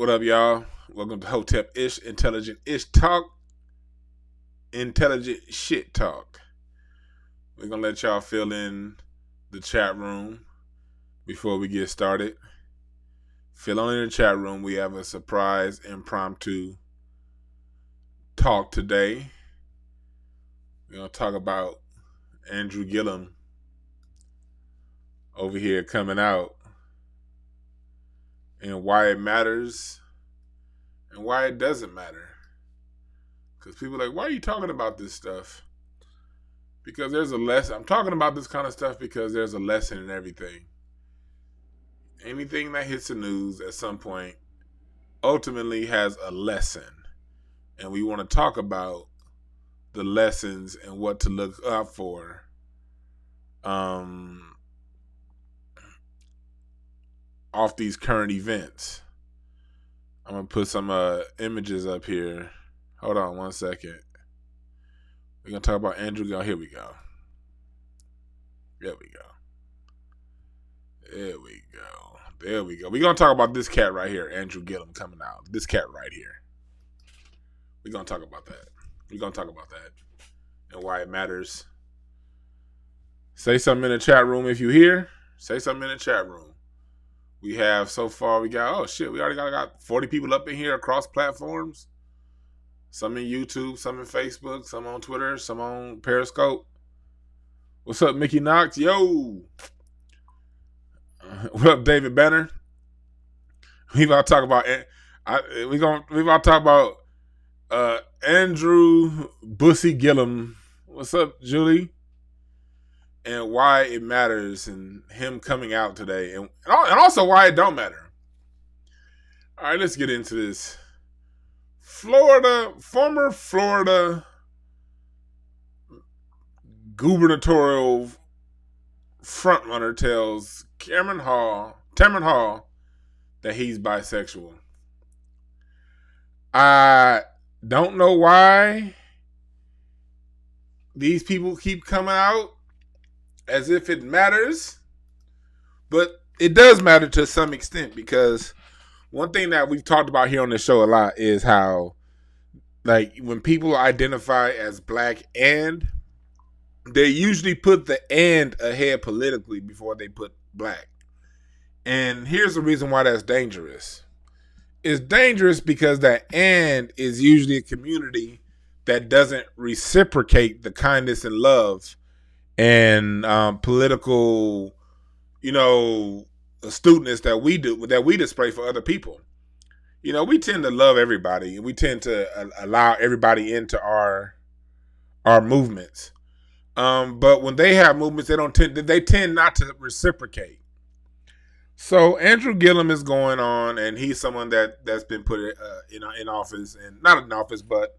What up, y'all? Welcome to Hotep Ish, Intelligent Ish Talk, Intelligent Shit Talk. We're going to let y'all fill in the chat room before we get started. Fill on in the chat room. We have a surprise impromptu talk today. We're going to talk about Andrew Gillum over here coming out and why it matters and why it doesn't matter. Because people are like, why are you talking about this stuff? Because there's a lesson. I'm talking about this kind of stuff because there's a lesson in everything. Anything that hits the news at some point ultimately has a lesson. And we want to talk about the lessons and what to look out for. Off these current events. I'm going to put some images up here. Hold on 1 second. We're going to talk about Andrew Gillum. Here we go. There we go. There we go. There we go. We're going to talk about this cat right here, Andrew Gillum coming out. This cat right here. We're going to talk about that. We're going to talk about that and why it matters. Say something in the chat room if you're here. Say something in the chat room. We have so far, we already got 40 people up in here across platforms. Some in YouTube, some in Facebook, some on Twitter, some on Periscope. What's up, Mickey Knox? Yo! What up, David Banner? We about to talk about Andrew Bussy Gillum. What's up, Julie? And why it matters and him coming out today. And also why it don't matter. All right, let's get into this. Former Florida gubernatorial frontrunner tells Tamron Hall that he's bisexual. I don't know why these people keep coming out as if it matters, but it does matter to some extent, because one thing that we've talked about here on the show a lot is how, like, when people identify as black, and they usually put the and ahead politically before they put black. And here's the reason why that's dangerous. It's dangerous because that and is usually a community that doesn't reciprocate the kindness and love and political, astuteness that we display for other people. We tend to love everybody, and we tend to allow everybody into our movements. But when they have movements, they tend not to reciprocate. So Andrew Gillum is going on, and he's someone that's been put in office, and not in office, but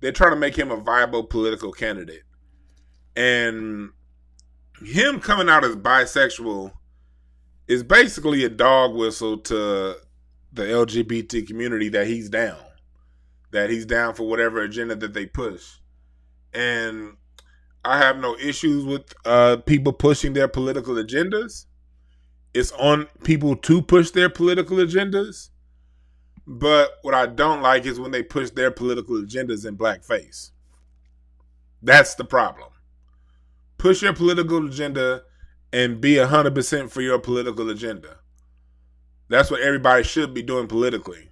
they're trying to make him a viable political candidate. And him coming out as bisexual is basically a dog whistle to the LGBT community that he's down for whatever agenda that they push. And I have no issues with people pushing their political agendas. It's on people to push their political agendas. But what I don't like is when they push their political agendas in blackface. That's the problem. Push your political agenda and be 100% for your political agenda. That's what everybody should be doing politically.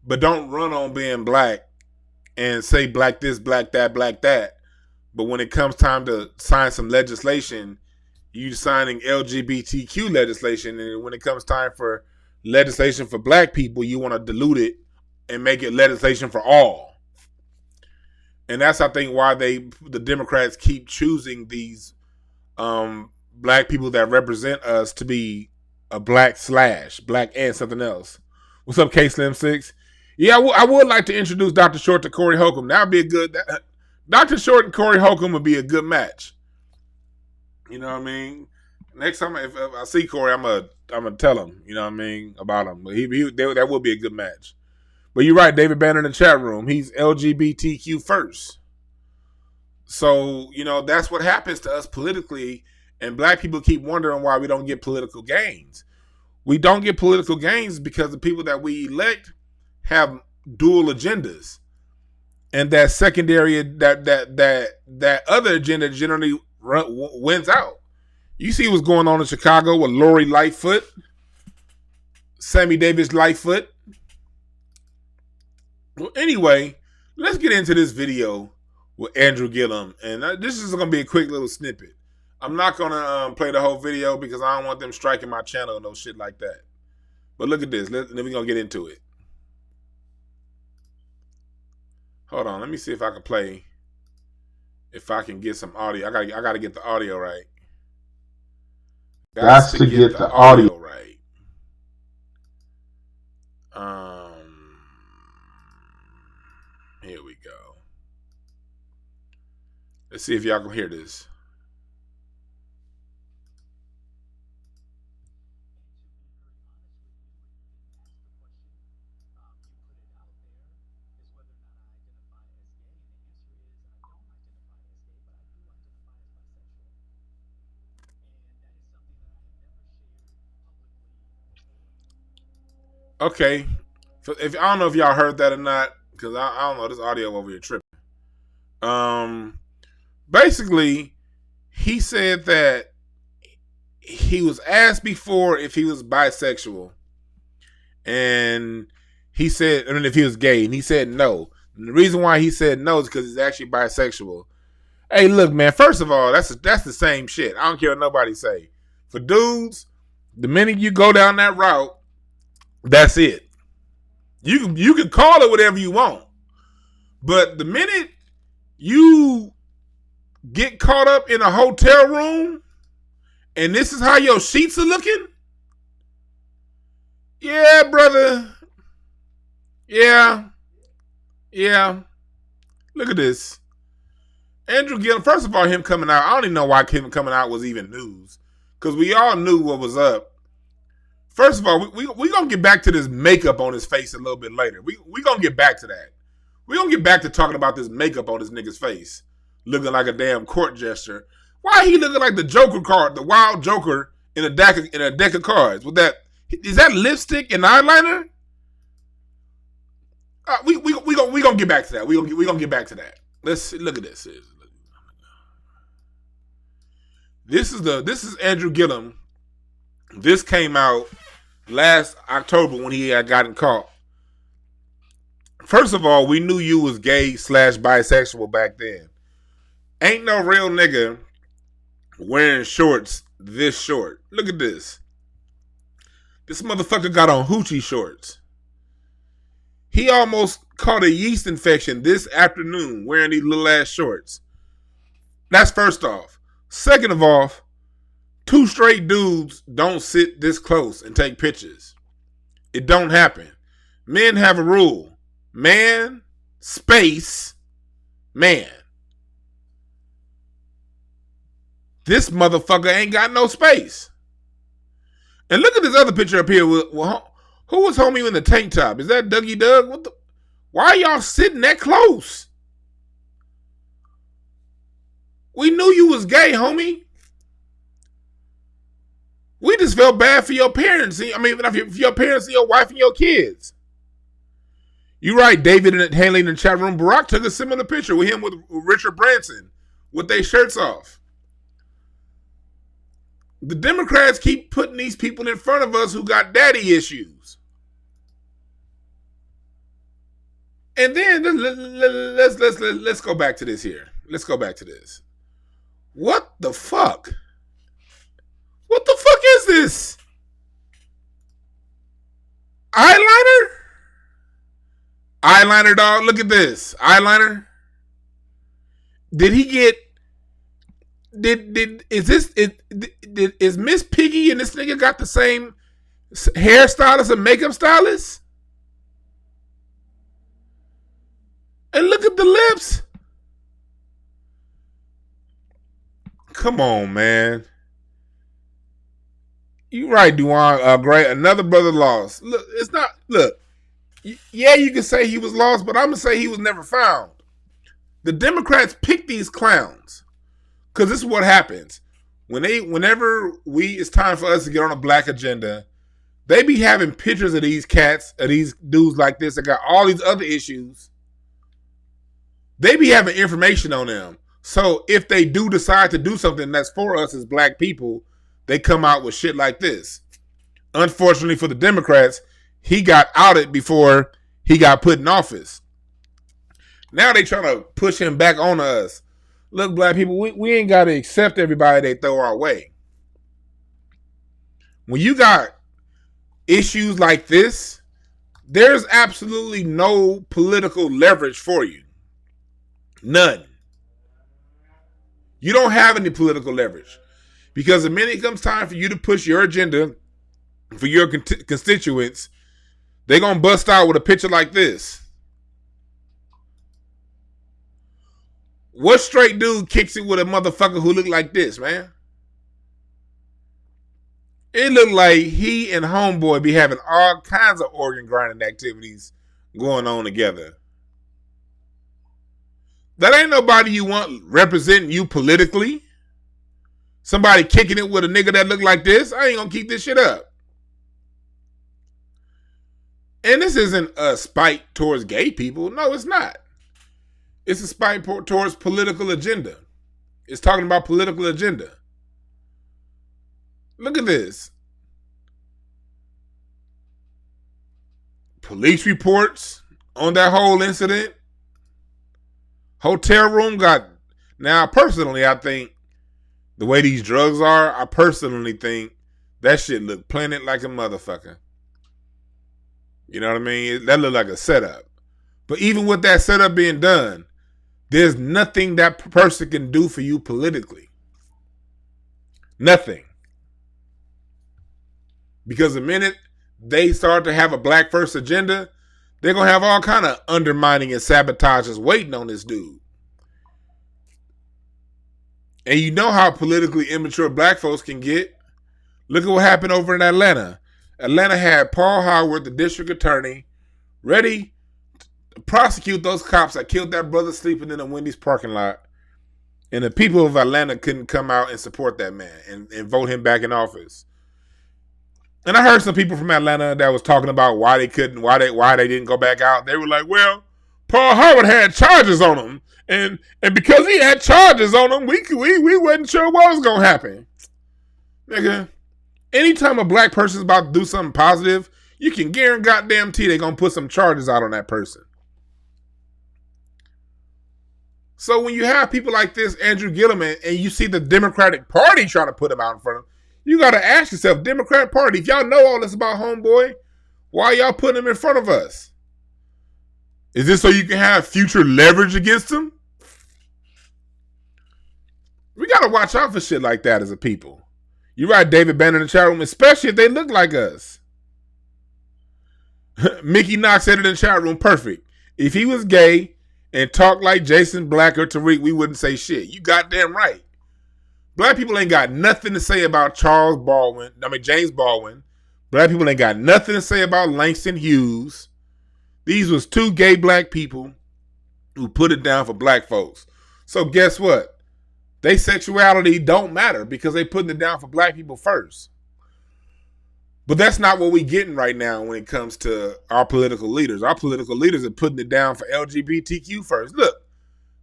But don't run on being black and say black this, black that, black that. But when it comes time to sign some legislation, you signing LGBTQ legislation, and when it comes time for legislation for black people, you want to dilute it and make it legislation for all. And that's, I think, why the Democrats keep choosing these black people that represent us to be a black and something else. What's up, K Slim 6? Yeah, I would like to introduce Dr. Short to Corey Holcomb. That would be a good. Dr. Short and Corey Holcomb would be a good match. You know what I mean? Next time if I see Corey, I'm gonna tell him. You know what I mean, about him. But that would be a good match. But you're right, David Banner in the chat room. He's LGBTQ first. So, that's what happens to us politically, and black people keep wondering why we don't get political gains. we don't get political gains because the people that we elect have dual agendas, and that secondary that other agenda generally wins out. You see what's going on in Chicago with Lori Lightfoot, Sammy Davis Lightfoot. Well, anyway, let's get into this video with Andrew Gillum, and this is going to be a quick little snippet. I'm not going to play the whole video because I don't want them striking my channel and no shit like that. But look at this. Then we're going to get into it. Hold on. Let me see if I can play. If I can get some audio. I got to get the audio right. Got to get the audio right. Here we go. Let's see if y'all can hear this. Okay, if I don't know if y'all heard that or not, because I don't know, this audio over here tripping. Basically, he said that he was asked before if he was bisexual, and he said, I mean, if he was gay, and he said no. And the reason why he said no is because he's actually bisexual. Hey, look, man. First of all, that's the same shit. I don't care what nobody say. For dudes, the minute you go down that route, that's it. You can call it whatever you want. But the minute you get caught up in a hotel room and this is how your sheets are looking, yeah, brother. Yeah. Look at this. Andrew Gillum, first of all, him coming out, I don't even know why him coming out was even news. Because we all knew what was up. First of all, we going to get back to this makeup on his face a little bit later. We going to get back to that. We going to get back to talking about this makeup on this nigga's face. Looking like a damn court jester. Why he looking like the Joker card, the wild Joker in a deck of cards? With that, is that lipstick and eyeliner? We going to get back to that. We going to get back to that. Let's look at this. This is Andrew Gillum. This came out last October when he had gotten caught. First of all, we knew you was gay / bisexual back then. Ain't no real nigga wearing shorts this short. Look at this. This motherfucker got on hoochie shorts. He almost caught a yeast infection this afternoon wearing these little ass shorts. That's first off. Second of all, two straight dudes don't sit this close and take pictures. It don't happen. Men have a rule. Man, space, man. This motherfucker ain't got no space. And look at this other picture up here. Who was homie in the tank top? Is that Dougie Doug? Why are y'all sitting that close? We knew you was gay, homie. We just felt bad for your parents. I mean, for your parents and your wife and your kids. You right, David and Haley in the chat room. Barack took a similar picture with him with Richard Branson with their shirts off. The Democrats keep putting these people in front of us who got daddy issues. And then let's go back to this here. Let's go back to this. What the fuck? What the fuck is this? Eyeliner? Eyeliner, dog. Look at this. Eyeliner. Did he get? Is Miss Piggy and this nigga got the same hairstylist and makeup stylist? And look at the lips. Come on, man. You right, Duane. Great. Another brother lost. Look, it's not. Look. Yeah, you can say he was lost, but I'm gonna say he was never found. The Democrats pick these clowns because this is what happens whenever it's time for us to get on a black agenda. They be having pictures of these cats, of these dudes like this that got all these other issues. They be having information on them. So if they do decide to do something that's for us as black people, they come out with shit like this. Unfortunately for the Democrats, he got outed before he got put in office. Now they trying to push him back on us. Look, black people, we ain't got to accept everybody they throw our way. When you got issues like this, there's absolutely no political leverage for you. None. You don't have any political leverage. Because the minute it comes time for you to push your agenda for your constituents, they're going to bust out with a picture like this. What straight dude kicks it with a motherfucker who look like this, man? It looked like he and homeboy be having all kinds of organ grinding activities going on together. That ain't nobody you want representing you politically. Somebody kicking it with a nigga that look like this. I ain't gonna keep this shit up. And this isn't a spite towards gay people. No, it's not. It's a spite towards political agenda. It's talking about political agenda. Look at this. Police reports on that whole incident. Hotel room got... Now, personally, I think the way these drugs are, I personally think that shit look planted like a motherfucker. You know what I mean? That look like a setup. But even with that setup being done, there's nothing that person can do for you politically. Nothing. Because the minute they start to have a black first agenda, they're going to have all kind of undermining and sabotages waiting on this dude. And you know how politically immature black folks can get. Look at what happened over in Atlanta. Atlanta had Paul Howard, the district attorney, ready to prosecute those cops that killed that brother sleeping in a Wendy's parking lot. And the people of Atlanta couldn't come out and support that man and vote him back in office. And I heard some people from Atlanta that was talking about why they couldn't, why they didn't go back out. They were like, well, Paul Howard had charges on him. And because he had charges on him, we wasn't sure what was going to happen. Nigga, anytime a black person's about to do something positive, you can guarantee they're going to put some charges out on that person. So when you have people like this, Andrew Gillum, and you see the Democratic Party trying to put him out in front of him, you got to ask yourself, Democratic Party, if y'all know all this about homeboy, why y'all putting him in front of us? Is this so you can have future leverage against him? We got to watch out for shit like that as a people. You're right, David Banner in the chat room, especially if they look like us. Mickey Knox said it in the chat room, perfect. If he was gay and talked like Jason Black or Tariq, we wouldn't say shit. You goddamn right. Black people ain't got nothing to say about James Baldwin. Black people ain't got nothing to say about Langston Hughes. These was two gay black people who put it down for black folks. So guess what? They sexuality don't matter because they putting it down for black people first. But that's not what we getting right now when it comes to our political leaders. Our political leaders are putting it down for LGBTQ first. Look,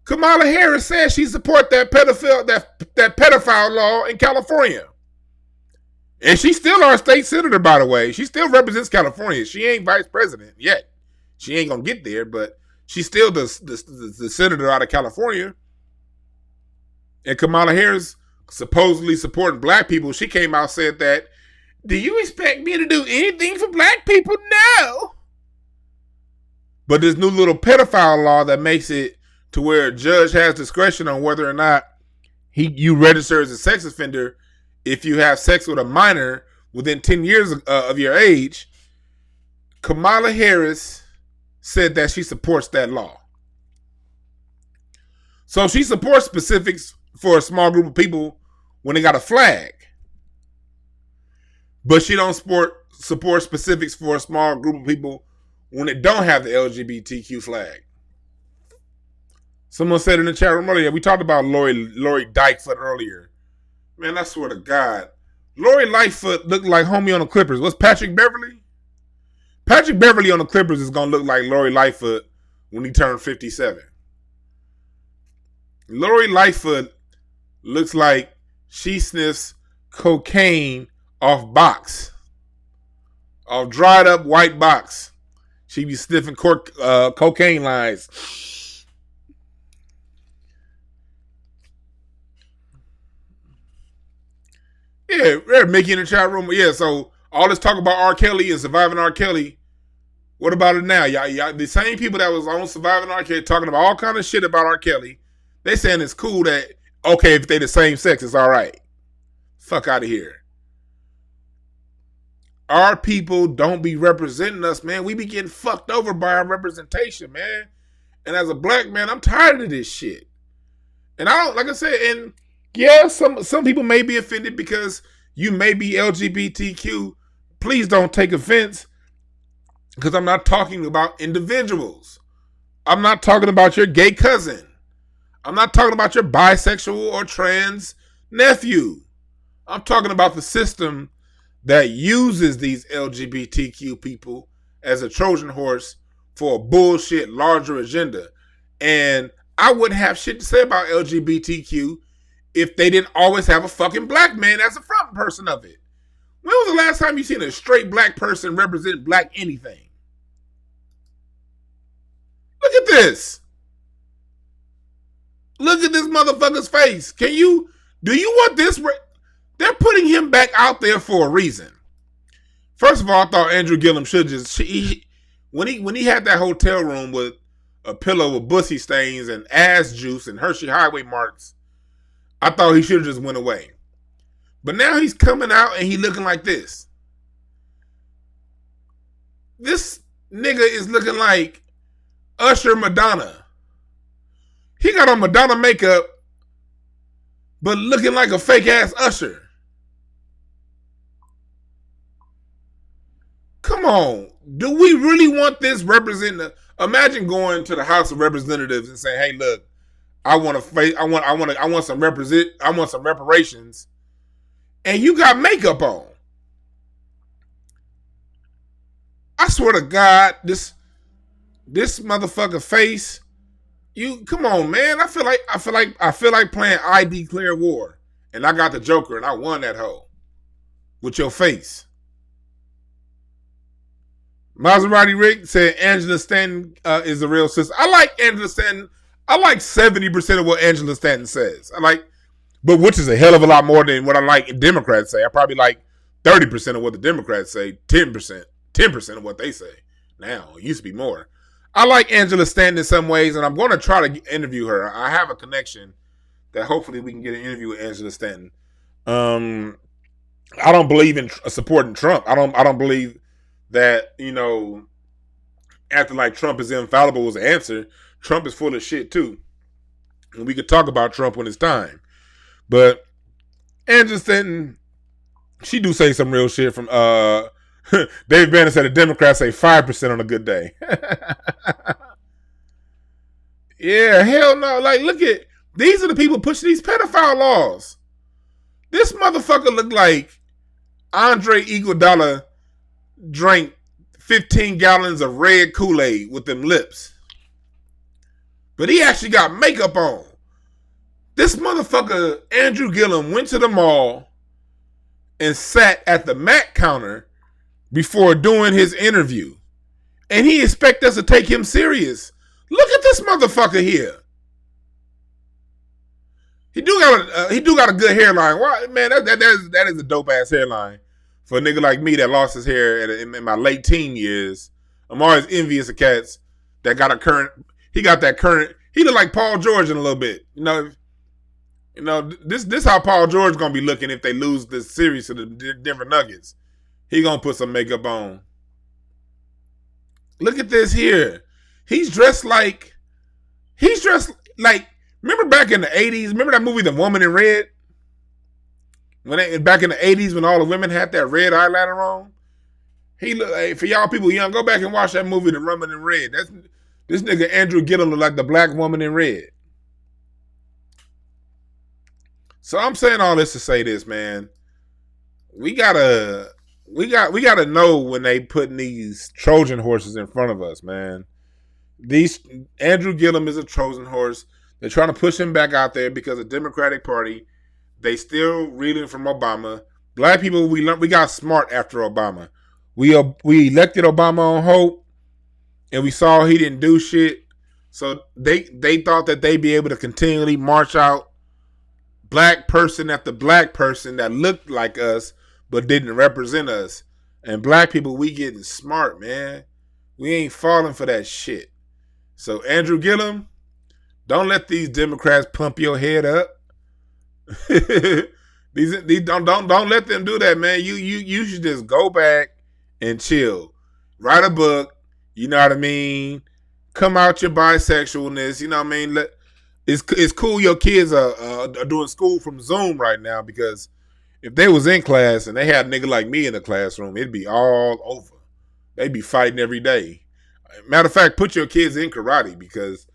Kamala Harris says she support that pedophile law in California. And she's still our state senator, by the way. She still represents California. She ain't vice president yet. She ain't going to get there, but she's still the senator out of California. And Kamala Harris supposedly supporting black people. She came out and said that, do you expect me to do anything for black people? No. But this new little pedophile law that makes it to where a judge has discretion on whether or not you register as a sex offender if you have sex with a minor within 10 years of your age. Kamala Harris said that she supports that law. So she supports specifics for a small group of people when they got a flag. But she don't support specifics for a small group of people when it don't have the LGBTQ flag. Someone said in the chat room earlier, we talked about Lori Dyke earlier. Man, I swear to God, Lori Lightfoot looked like homie on the Clippers. What's Patrick Beverly? Patrick Beverly on the Clippers is going to look like Lori Lightfoot when he turned 57. Lori Lightfoot looks like she sniffs cocaine off box, off dried up white box. She be sniffing cocaine lines. Yeah, Mickey in the chat room. Yeah, so all this talk about R. Kelly and surviving R. Kelly. What about it now? Y'all, the same people that was on surviving R. Kelly talking about all kind of shit about R. Kelly. They saying it's cool that, okay, if they the same sex, it's all right. Fuck out of here. Our people don't be representing us, man. We be getting fucked over by our representation, man. And as a black man, I'm tired of this shit. And I don't, like I said, and yeah, some people may be offended because you may be LGBTQ. Please don't take offense, because I'm not talking about individuals. I'm not talking about your gay cousin. I'm not talking about your bisexual or trans nephew. I'm talking about the system that uses these LGBTQ people as a Trojan horse for a bullshit larger agenda. And I wouldn't have shit to say about LGBTQ if they didn't always have a fucking black man as a front person of it. When was the last time you seen a straight black person represent black anything? Look at this. Look at this motherfucker's face. Do you want this? They're putting him back out there for a reason. First of all, I thought Andrew Gillum should just, when he had that hotel room with a pillow with bussy stains and ass juice and Hershey Highway marks, I thought he should have just went away. But now he's coming out and he looking like this. This nigga is looking like Usher Madonna. He got on Madonna makeup, but looking like a fake ass Usher. Come on. Do we really want this representing? Imagine going to the House of Representatives and saying, "Hey, look, I want some reparations," and you got makeup on. I swear to God, this motherfucker face. You come on, man. I feel like playing I Declare War, and I got the Joker, and I won that hoe with your face. Maserati Rick said Angela Stanton is a real sister. I like Angela Stanton. I like 70% of what Angela Stanton says. But which is a hell of a lot more than what I like Democrats say. I probably like 30% of what the Democrats say, 10% of what they say. Now, it used to be more. I like Angela Stanton in some ways, and I'm going to try to interview her. I have a connection that hopefully we can get an interview with Angela Stanton. I don't believe in supporting Trump. I don't believe that, acting like Trump is infallible was the answer. Trump is full of shit too. And we could talk about Trump when it's time. But Angela Stanton, she do say some real shit from Dave Bannon said the Democrats say 5% on a good day. Yeah, hell no. Like, look at, these are the people pushing these pedophile laws. This motherfucker looked like Andre Iguodala drank 15 gallons of red Kool-Aid with them lips. But he actually got makeup on. This motherfucker, Andrew Gillum, went to the mall and sat at the Mac counter before doing his interview. And he expect us to take him serious. Look at this motherfucker here. He do got a good hairline. Why, man, that is a dope ass hairline for a nigga like me that lost his hair in my late teen years. I'm always envious of cats that got a current. He got that current. He look like Paul George in a little bit. This how Paul George gonna be looking if they lose this series to the Denver Nuggets. He gonna put some makeup on. Look at this here. He's dressed like. Remember back in the 80s? Remember that movie, The Woman in Red? Back in the 80s when all the women had that red eyeliner on? For y'all people young, go back and watch that movie, The Woman in Red. This nigga Andrew Gillum look like the black woman in red. So I'm saying all this to say this, man. we gotta know when they putting these Trojan horses in front of us, man. These Andrew Gillum is a Trojan horse. They're trying to push him back out there because the Democratic Party, they still reeling from Obama. Black people, we got smart after Obama. We elected Obama on hope, and we saw he didn't do shit. So they thought that they'd be able to continually march out black person after black person that looked like us but didn't represent us. And black people, we getting smart, man. We ain't falling for that shit. So Andrew Gillum, don't let these Democrats pump your head up. these don't let them do that, man. You should just go back and chill. Write a book, you know what I mean? Come out your bisexualness, you know what I mean? It's cool your kids are doing school from Zoom right now, because if they was in class and they had a nigga like me in the classroom, it'd be all over. They'd be fighting every day. Matter of fact, put your kids in karate, because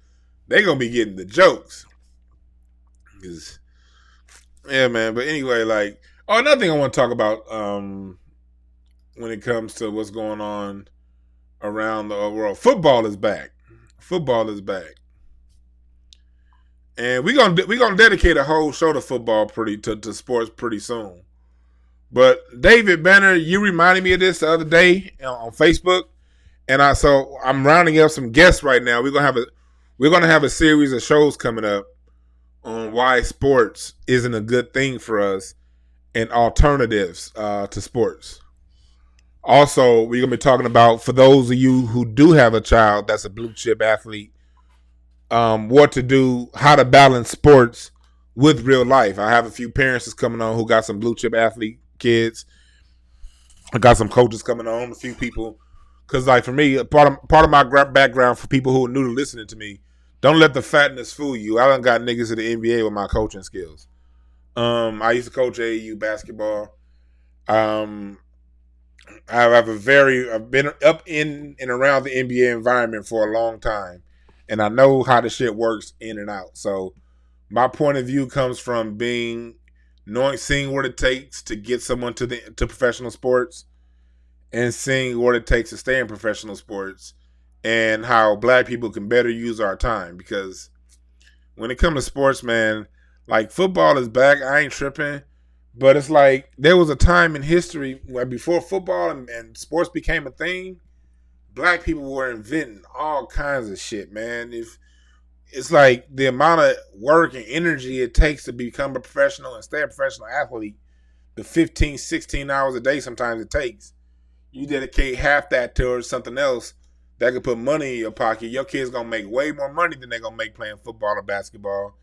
they gonna be getting the jokes. Yeah, man. But anyway, like, another thing I want to talk about when it comes to what's going on around the world. Football is back. Football is back. And we're gonna dedicate a whole show to football to sports pretty soon. But David Banner, you reminded me of this the other day on Facebook, and I'm rounding up some guests right now. We're gonna have a series of shows coming up on why sports isn't a good thing for us and alternatives to sports. Also, we're gonna be talking about, for those of you who do have a child that's a blue chip athlete, what to do, how to balance sports with real life. I have a few parents that's coming on who got some blue chip athlete kids. I got some coaches coming on, a few people. Because, like, for me, part of my background, for people who are new to listening to me, don't let the fatness fool you. I done got niggas in the NBA with my coaching skills. I used to coach AAU basketball. I've been up in and around the NBA environment for a long time, and I know how the shit works in and out. So my point of view comes from seeing what it takes to get someone to professional sports, and seeing what it takes to stay in professional sports, and how black people can better use our time. Because when it comes to sports, man, like, football is back. I ain't tripping. But it's like, there was a time in history where before football and sports became a thing, black people were inventing all kinds of shit, man. It's like the amount of work and energy it takes to become a professional and stay a professional athlete, the 15, 16 hours a day sometimes it takes. You dedicate half that towards something else that could put money in your pocket. Your kids gonna make way more money than they're gonna make playing football or basketball,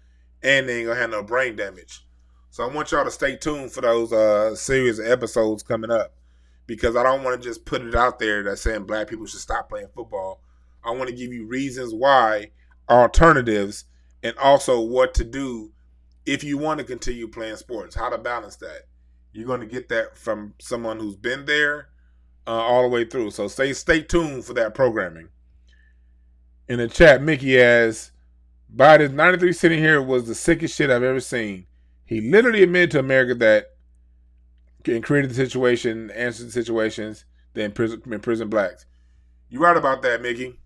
and they ain't gonna have no brain damage. So I want y'all to stay tuned for those series of episodes coming up, because I don't want to just put it out there that saying black people should stop playing football. I want to give you reasons why, alternatives, and also what to do if you want to continue playing sports, how to balance that. You're going to get that from someone who's been there all the way through. So stay tuned for that programming. In the chat, Mickey asks, Biden's 93 sitting here was the sickest shit I've ever seen. He literally admitted to America that and created the situation, answered the situations that imprison blacks. You're right about that, Mickey.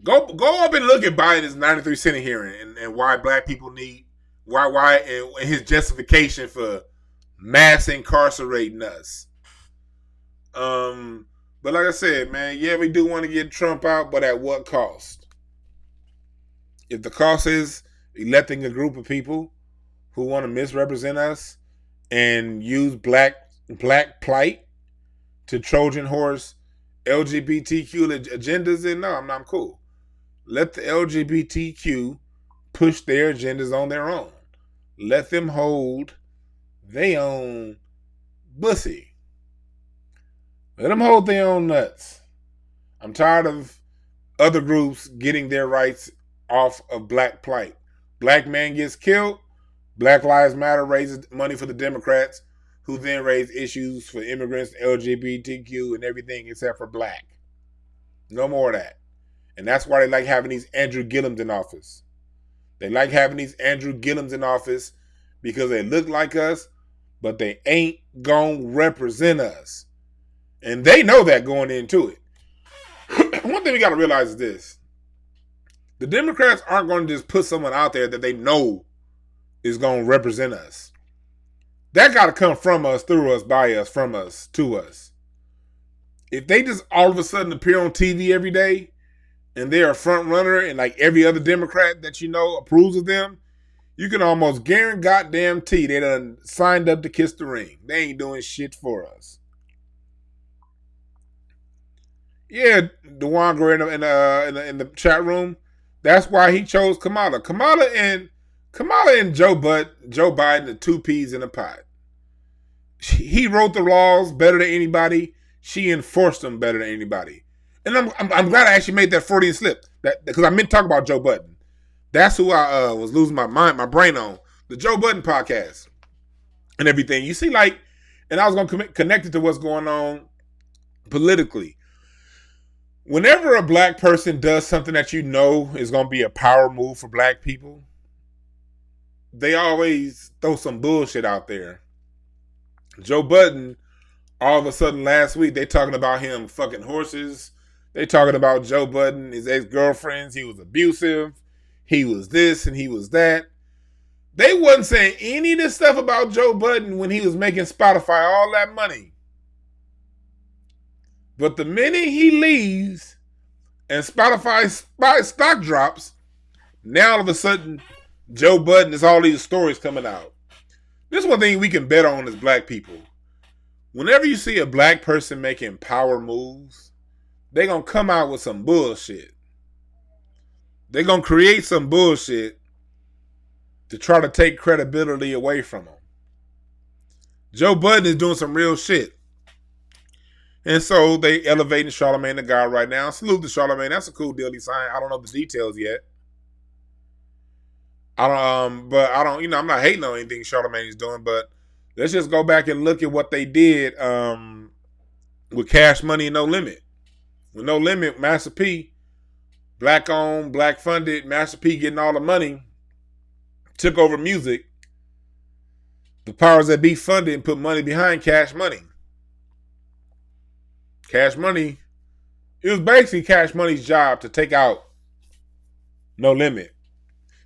Go up and look at Biden's 93 Senate hearing and why black people need, why and his justification for mass incarcerating us. But like I said, man, yeah, we do want to get Trump out, but at what cost? If the cost is electing a group of people who want to misrepresent us and use black plight to Trojan horse LGBTQ agendas, then no, I'm cool. Let the LGBTQ push their agendas on their own. Let them hold their own bussy. Let them hold their own nuts. I'm tired of other groups getting their rights off of black plight. Black man gets killed. Black Lives Matter raises money for the Democrats, who then raise issues for immigrants, LGBTQ, and everything except for black. No more of that. And that's why they like having these Andrew Gillums in office. They like having these Andrew Gillums in office because they look like us, but they ain't gonna represent us. And they know that going into it. One thing we gotta realize is this. The Democrats aren't gonna just put someone out there that they know is gonna represent us. That gotta come from us, through us, by us, from us, to us. If they just all of a sudden appear on TV every day and they're a front runner and like every other Democrat that you know approves of them, you can almost guarantee they done signed up to kiss the ring. They ain't doing shit for us. Yeah, Dewan Gray in the chat room. That's why he chose Kamala. Kamala and Joe Biden are two peas in a pot. He wrote the laws better than anybody. She enforced them better than anybody. And I'm glad I actually made that Freudian slip. That because I meant to talk about Joe Budden. That's who I was losing my brain on. The Joe Budden podcast and everything. You see, like, and I was going to connect it to what's going on politically. Whenever a black person does something that you know is going to be a power move for black people, they always throw some bullshit out there. Joe Budden, all of a sudden last week, they talking about him fucking horses. They talking about Joe Budden, his ex-girlfriends. He was abusive. He was this and he was that. They wasn't saying any of this stuff about Joe Budden when he was making Spotify all that money. But the minute he leaves and Spotify's stock drops, now all of a sudden, Joe Budden is all these stories coming out. This is one thing we can bet on as black people. Whenever you see a black person making power moves, they're going to come out with some bullshit. They're going to create some bullshit to try to take credibility away from them. Joe Budden is doing some real shit. And so they elevating Charlamagne the God right now. Salute to Charlamagne. That's a cool deal he signed. I don't know the details yet. I'm not hating on anything Charlamagne is doing, but let's just go back and look at what they did with Cash Money and No Limit. With No Limit, Master P, black owned, black funded, Master P getting all the money, took over music. The powers that be funded and put money behind Cash Money. Cash Money, it was basically Cash Money's job to take out No Limit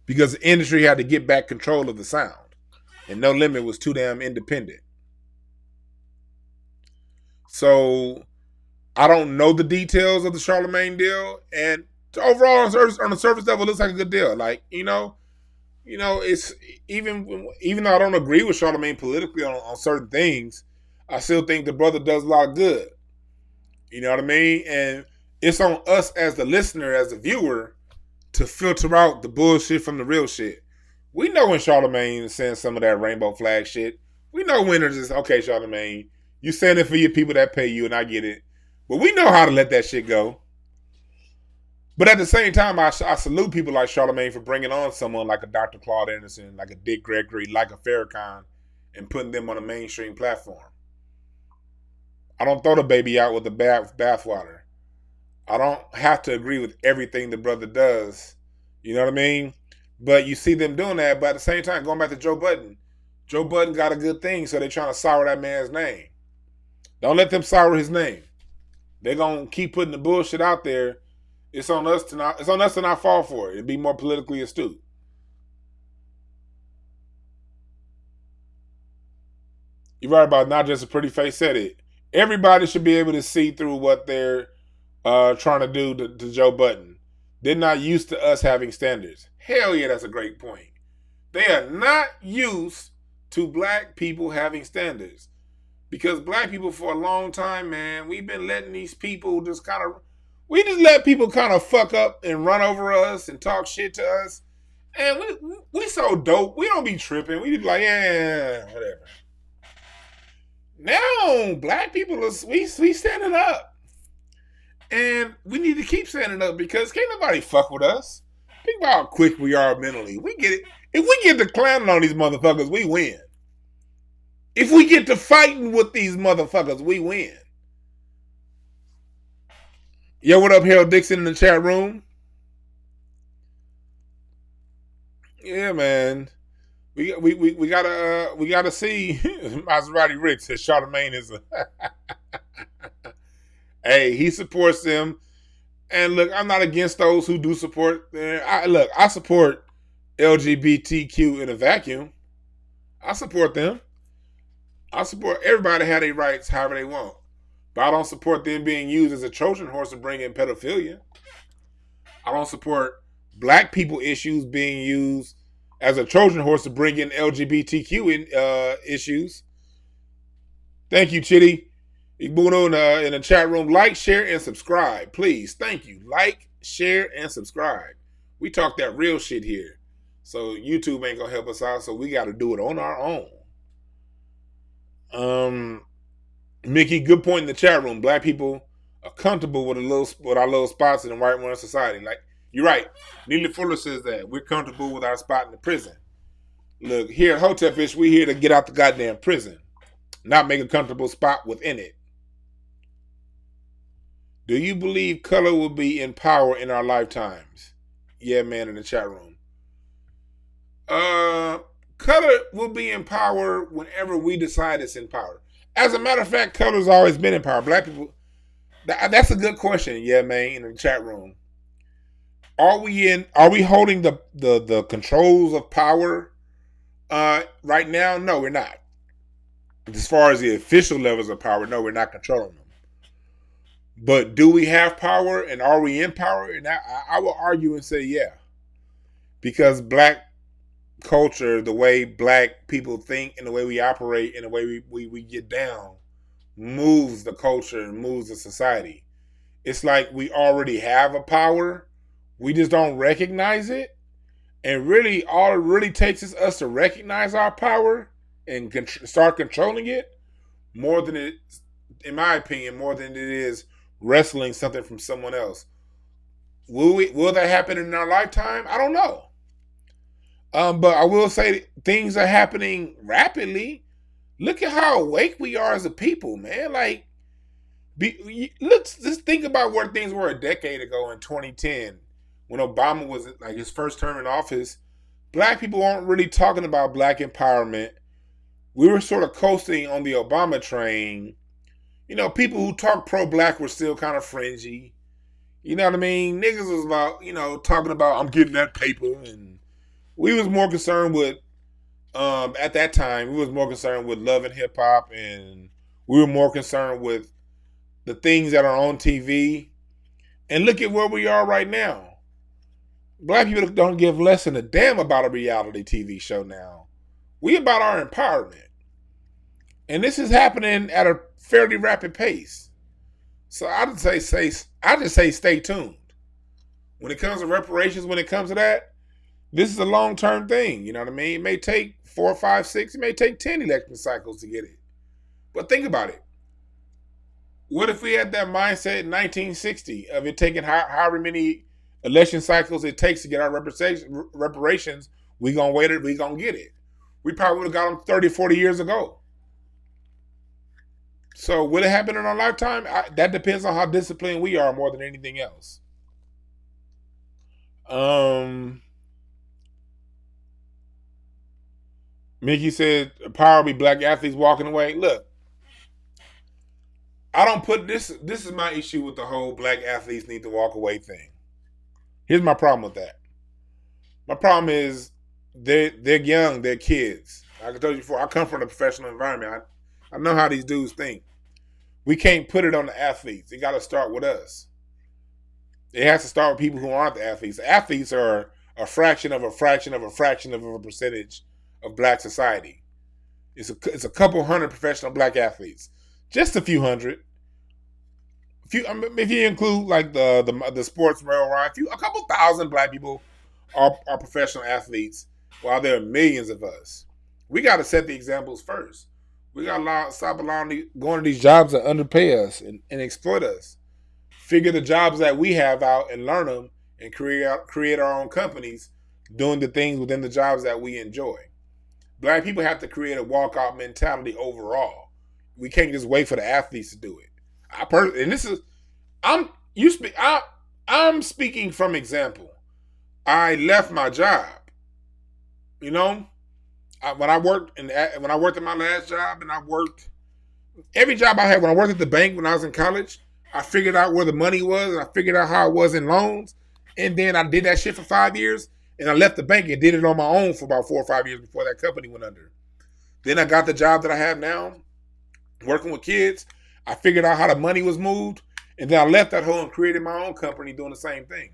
because the industry had to get back control of the sound. And No Limit was too damn independent. So, I don't know the details of the Charlamagne deal. And overall, on the surface level, it looks like a good deal. Like, it's even though I don't agree with Charlamagne politically on certain things, I still think the brother does a lot of good. You know what I mean? And it's on us as the listener, as the viewer, to filter out the bullshit from the real shit. We know when Charlamagne is saying some of that rainbow flag shit. We know when it's just, okay, Charlamagne, you saying it for your people that pay you, and I get it. But we know how to let that shit go. But at the same time, I salute people like Charlamagne for bringing on someone like a Dr. Claude Anderson, like a Dick Gregory, like a Farrakhan, and putting them on a mainstream platform. I don't throw the baby out with the bathwater. I don't have to agree with everything the brother does. You know what I mean? But you see them doing that. But at the same time, going back to Joe Budden got a good thing, so they're trying to sour that man's name. Don't let them sour his name. They're gonna keep putting the bullshit out there. It's on us to not fall for it and be more politically astute. You're right about not just a pretty face said it. Everybody should be able to see through what they're trying to do to Joe Budden. They're not used to us having standards. Hell yeah, that's a great point. They are not used to black people having standards. Because black people for a long time, man, we've been letting these people we just let people kind of fuck up and run over us and talk shit to us. And we so dope. We don't be tripping. We be like, yeah, whatever. Now, black people, we standing up. And we need to keep standing up because can't nobody fuck with us. Think about how quick we are mentally. We get it. If we get to clowning on these motherfuckers, we win. If we get to fighting with these motherfuckers, we win. Yo, what up, Harold Dixon in the chat room? Yeah, man. We gotta see. Maserati Rick says Charlemagne is a hey, he supports them. And look, I'm not against those who do support. I support LGBTQ in a vacuum. I support them. I support everybody have their rights however they want. But I don't support them being used as a Trojan horse to bring in pedophilia. I don't support black people issues being used as a Trojan horse to bring in issues. Thank you, Chitty. You move on in the chat room. Like, share, and subscribe, please. Thank you. Like, share, and subscribe. We talk that real shit here. So YouTube ain't gonna help us out, so we gotta do it on our own. Mickey, good point in the chat room. Black people are comfortable with our little spots in the white one society. Like, you're right. Neely Fuller says that. We're comfortable with our spot in the prison. Look, here at Hotepish, we're here to get out the goddamn prison, not make a comfortable spot within it. Do you believe color will be in power in our lifetimes? Yeah, man, in the chat room. Color will be in power whenever we decide it's in power. As a matter of fact, color's always been in power. Black people, that's a good question. Yeah, man, in the chat room. Are we holding the controls of power right now? No, we're not. As far as the official levels of power, no, we're not controlling them. But do we have power, and are we in power? And I will argue and say yeah. Because black culture, the way black people think and the way we operate and the way we get down moves the culture and moves the society. It's like we already have a power. We just don't recognize it. And really, all it really takes is us to recognize our power and start controlling it more than it, in my opinion, more than it is wrestling something from someone else. Will that happen in our lifetime? I don't know. But I will say things are happening rapidly. Look at how awake we are as a people, man. Like, let's just think about where things were a decade ago in 2010 when Obama was like his first term in office. Black people weren't really talking about black empowerment. We were sort of coasting on the Obama train. You know, people who talk pro-black were still kind of fringy. You know what I mean? Niggas was about, talking about, I'm getting that paper. And we was more concerned with, at that time, we was more concerned with love and hip-hop. And we were more concerned with the things that are on TV. And look at where we are right now. Black people don't give less than a damn about a reality TV show now. We about our empowerment. And this is happening at a fairly rapid pace. So I just say stay tuned. When it comes to reparations, when it comes to that, this is a long-term thing. You know what I mean? It may take 4, 5, 6, it may take 10 election cycles to get it. But think about it. What if we had that mindset in 1960 of it taking however many election cycles it takes to get our reparations, we gonna wait it, we gonna get it. We probably would have got them 30, 40 years ago. So will it happen in our lifetime? That depends on how disciplined we are more than anything else. Mickey said, power be black athletes walking away. Look, I don't put this is my issue with the whole black athletes need to walk away thing. Here's my problem with that. My problem is they're young, they're kids. Like I told you before, I come from a professional environment. I know how these dudes think. We can't put it on the athletes. It got to start with us. It has to start with people who aren't the athletes. The athletes are a fraction of a fraction of a fraction of a percentage of black society. It's a couple hundred professional black athletes. Just a few hundred. If you include like the sports railroad, a couple thousand black people are professional athletes, while there are millions of us. We got to set the examples first. We got to stop allowing going to these jobs that underpay us and exploit us. Figure the jobs that we have out and learn them and create our own companies doing the things within the jobs that we enjoy. Black people have to create a walkout mentality overall. We can't just wait for the athletes to do it. I'm speaking from example. I left my job. When I worked at my last job, and I worked every job I had, when I worked at the bank when I was in college, I figured out where the money was, and I figured out how it was in loans, and then I did that shit for 5 years, and I left the bank and did it on my own for about 4 or 5 years before that company went under. Then I got the job that I have now, working with kids. I figured out how the money was moved, and then I left that hole and created my own company doing the same thing.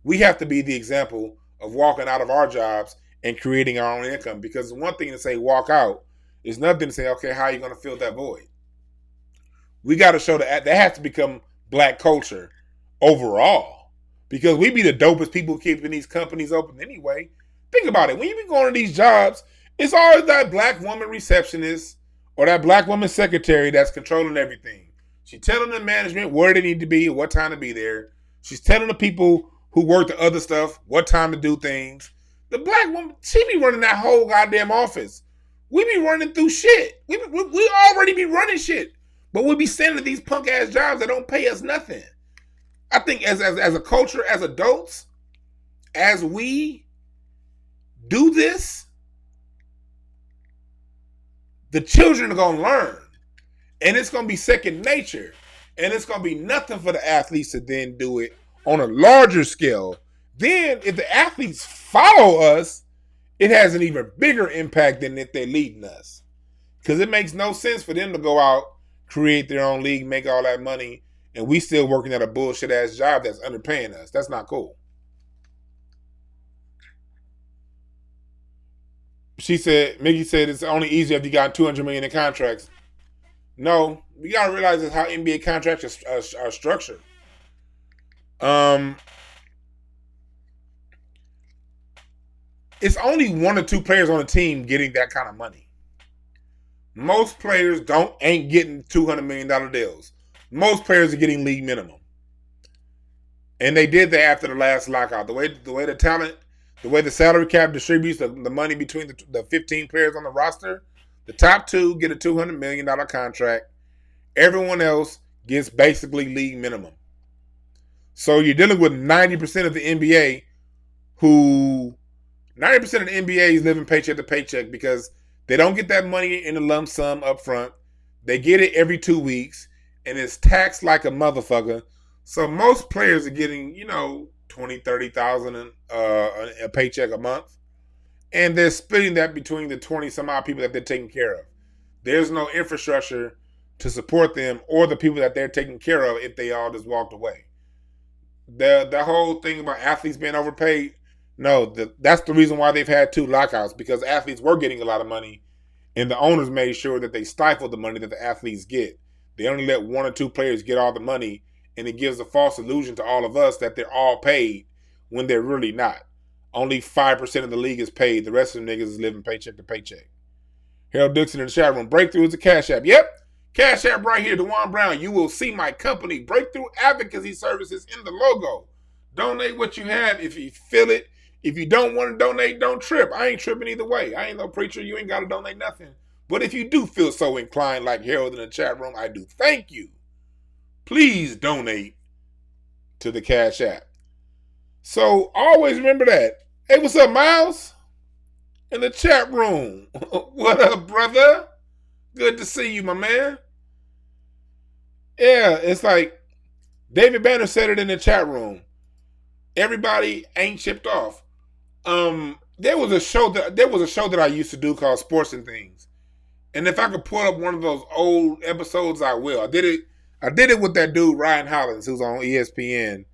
We have to be the example of walking out of our jobs and creating our own income, because one thing to say walk out is nothing to say, okay, how are you going to fill that void? We got to show that has to become black culture overall, because we be the dopest people keeping these companies open anyway. Think about it. When you be going to these jobs, it's always that black woman receptionist or that black woman secretary that's controlling everything. She's telling the management where they need to be and what time to be there. She's telling the people who work the other stuff what time to do things. The black woman, she be running that whole goddamn office. We be running through shit. We already be running shit. But we be sending these punk ass jobs that don't pay us nothing. I think as a culture, as adults, as we do this, the children are going to learn. And it's going to be second nature. And it's going to be nothing for the athletes to then do it on a larger scale. Then if the athletes follow us, it has an even bigger impact than if they're leading us. Because it makes no sense for them to go out, create their own league, make all that money, and we still working at a bullshit ass job that's underpaying us. That's not cool. Mickey said it's only easier if you got $200 million in contracts. No, we gotta realize is how NBA contracts are structured. It's only one or two players on the team getting that kind of money. Most players ain't getting $200 million deals. Most players are getting league minimum. And they did that after the last lockout. The way the salary cap distributes the money between the 15 players on the roster, the top two get a $200 million contract. Everyone else gets basically league minimum. So you're dealing with 90% of the NBA who 90% of the NBA is living paycheck to paycheck because they don't get that money in a lump sum up front. They get it every 2 weeks, and it's taxed like a motherfucker. So most players are getting, $20,000, $30,000 a paycheck a month, and they're splitting that between the 20 some odd people that they're taking care of. There's no infrastructure to support them or the people that they're taking care of if they all just walked away. The whole thing about athletes being overpaid, no, that's the reason why they've had 2 lockouts, because athletes were getting a lot of money, and the owners made sure that they stifled the money that the athletes get. They only let 1 or 2 players get all the money, and it gives a false illusion to all of us that they're all paid when they're really not. Only 5% of the league is paid. The rest of the niggas is living paycheck to paycheck. Harold Dixon in the chat room. Breakthrough is a Cash App. Yep. Cash App right here, DeJuan Brown. You will see my company, Breakthrough Advocacy Services, in the logo. Donate what you have if you feel it. If you don't want to donate, don't trip. I ain't tripping either way. I ain't no preacher. You ain't got to donate nothing. But if you do feel so inclined like Harold in the chat room, I do thank you. Please donate to the Cash App. So always remember that. Hey, what's up, Miles? In the chat room. What up, brother? Good to see you, my man. Yeah, it's like David Banner said it in the chat room. Everybody ain't chipped off. There was a show that I used to do called Sports and Things. And if I could pull up one of those old episodes, I will. I did it with that dude Ryan Hollins, who's on ESPN.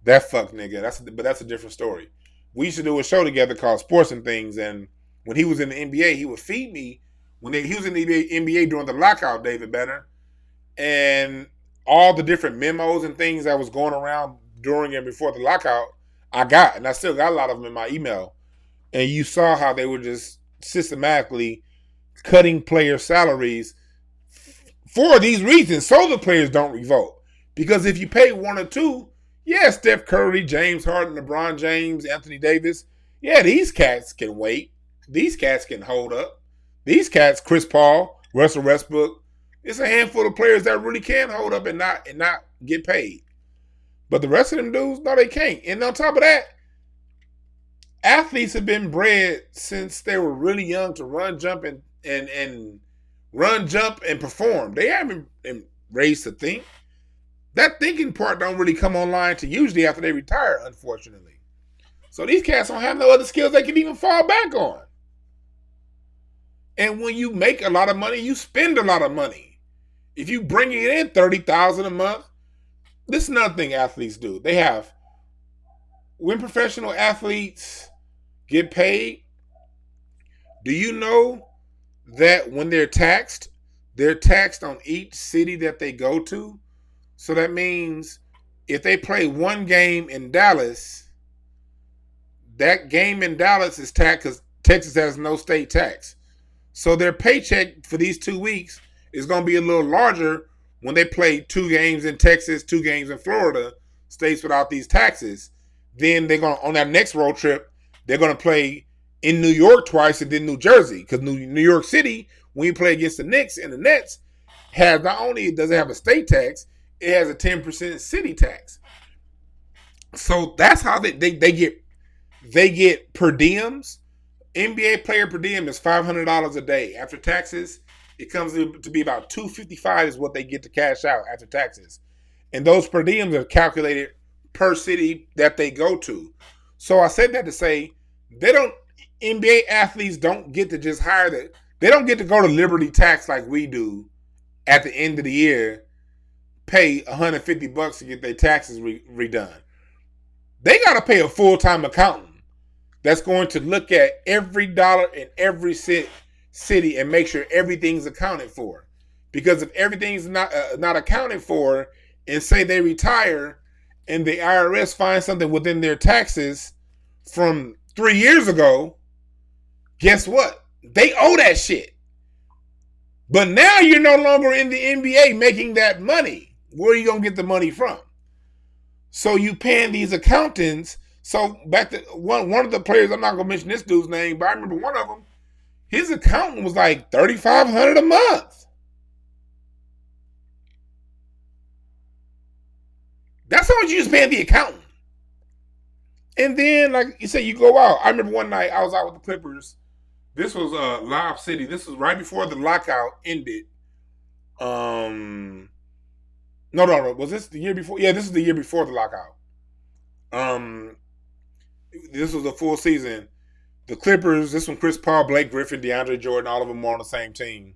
That fuck nigga. But that's a different story. We used to do a show together called Sports and Things, and when he was in the NBA, he would feed me when he was in the NBA during the lockout, David Banner, and all the different memos and things that was going around during and before the lockout, I got, and I still got a lot of them in my email. And you saw how they were just systematically cutting player salaries for these reasons, so the players don't revolt. Because if you pay 1 or 2, yeah, Steph Curry, James Harden, LeBron James, Anthony Davis, yeah, these cats can wait. These cats can hold up. These cats, Chris Paul, Russell Westbrook, it's a handful of players that really can hold up and not get paid. But the rest of them dudes, no, they can't. And on top of that, Athletes have been bred since they were really young to run, jump, and run, jump, and perform. They haven't been raised to think. That thinking part don't really come online to usually after they retire, unfortunately. So these cats don't have no other skills they can even fall back on. And when you make a lot of money, you spend a lot of money. If you bring it in $30,000 a month, this is another thing athletes do. They have, when professional athletes get paid, do you know that when they're taxed on each city that they go to? So that means if they play one game in Dallas, that game in Dallas is taxed because Texas has no state tax. So their paycheck for these 2 weeks is going to be a little larger when they play 2 games in Texas, 2 games in Florida, states without these taxes. Then they're going to, on that next road trip, they're going to play in New York twice and then New Jersey. Because New York City, when you play against the Knicks and the Nets, has not only does it have a state tax, it has a 10% city tax. So that's how they get per diems. NBA player per diem is $500 a day. After taxes, it comes to be about $255 is what they get to cash out after taxes. And those per diems are calculated per city that they go to. So I said that to say NBA athletes don't get to just they don't get to go to Liberty Tax like we do at the end of the year, pay $150 to get their taxes redone. They got to pay a full-time accountant that's going to look at every dollar in every city and make sure everything's accounted for. Because if everything's not accounted for, and say they retire and the IRS finds something within their taxes from 3 years ago, guess what? They owe that shit. But now you're no longer in the NBA making that money. Where are you going to get the money from? So you paying these accountants. So back to one of the players, I'm not going to mention this dude's name, but I remember one of them, his accountant was like $3,500 a month. That's how much you just paying the accountant. And then, like you said, you go out. I remember one night I was out with the Clippers. This was Live City. This was right before the lockout ended. No. Was this the year before? Yeah, this is the year before the lockout. This was a full season. The Clippers, this one, Chris Paul, Blake Griffin, DeAndre Jordan, all of them were on the same team.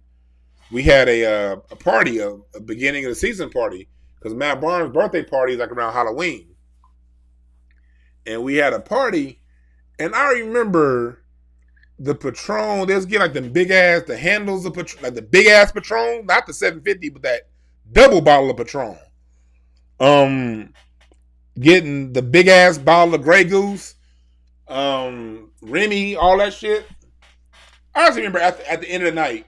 We had a party, a beginning of the season party, because Matt Barnes' birthday party is like around Halloween. And we had a party, and I remember the Patron, they was getting like the handles of Patron, like the big ass Patron, not the 750, but that double bottle of Patron. Getting the big ass bottle of Grey Goose, Remy, all that shit. I just remember at the end of the night,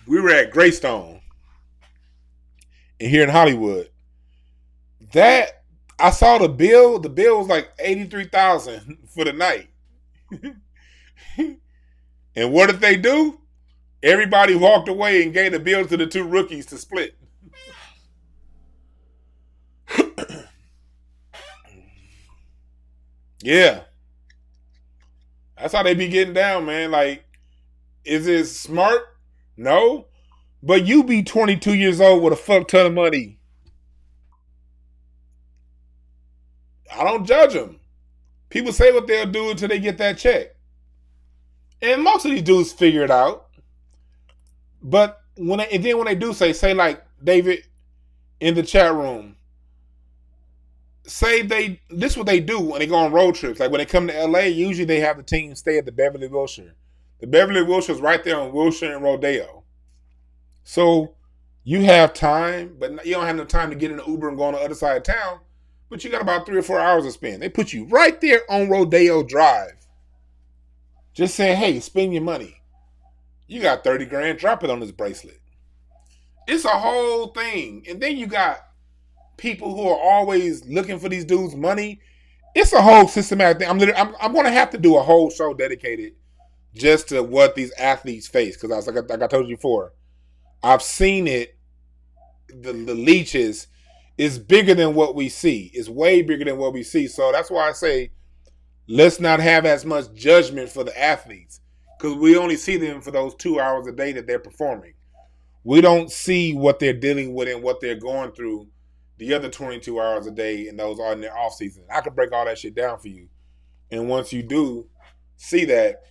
we were at Greystone, and here in Hollywood. That I saw the bill. The bill was like $83,000 for the night. And what did they do? Everybody walked away and gave the bill to the 2 rookies to split. Yeah. That's how they be getting down, man. Like, is it smart? No. But you be 22 years old with a fuck ton of money. I don't judge them. People say what they'll do until they get that check. And most of these dudes figure it out. But when they do say like David in the chat room, this is what they do when they go on road trips. Like when they come to LA, usually they have the team stay at the Beverly Wilshire. The Beverly Wilshire is right there on Wilshire and Rodeo. So you have time, but you don't have enough time to get in an Uber and go on the other side of town. But you got about 3 or 4 hours to spend. They put you right there on Rodeo Drive. Just saying, hey, spend your money. You got 30 grand, drop it on this bracelet. It's a whole thing. And then you got people who are always looking for these dudes' money. It's a whole systematic thing. I'm going to have to do a whole show dedicated just to what these athletes face. Because like I told you before, I've seen it. The leeches is bigger than what we see. It's way bigger than what we see. So that's why I say, Let's not have as much judgment for the athletes because we only see them for those 2 hours a day that they're performing. We don't see what they're dealing with and what they're going through the other 22 hours a day and those are in their off season. I could break all that shit down for you. And once you do see that,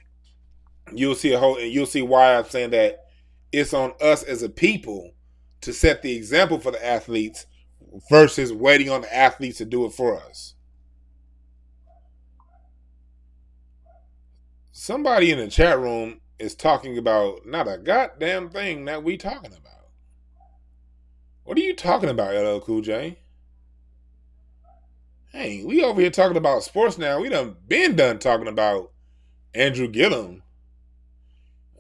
you'll see why I'm saying that it's on us as a people to set the example for the athletes versus waiting on the athletes to do it for us. Somebody in the chat room is talking about not a goddamn thing that we talking about. What are you talking about, LL Cool J? Hey, we over here talking about sports now. We been done talking about Andrew Gillum.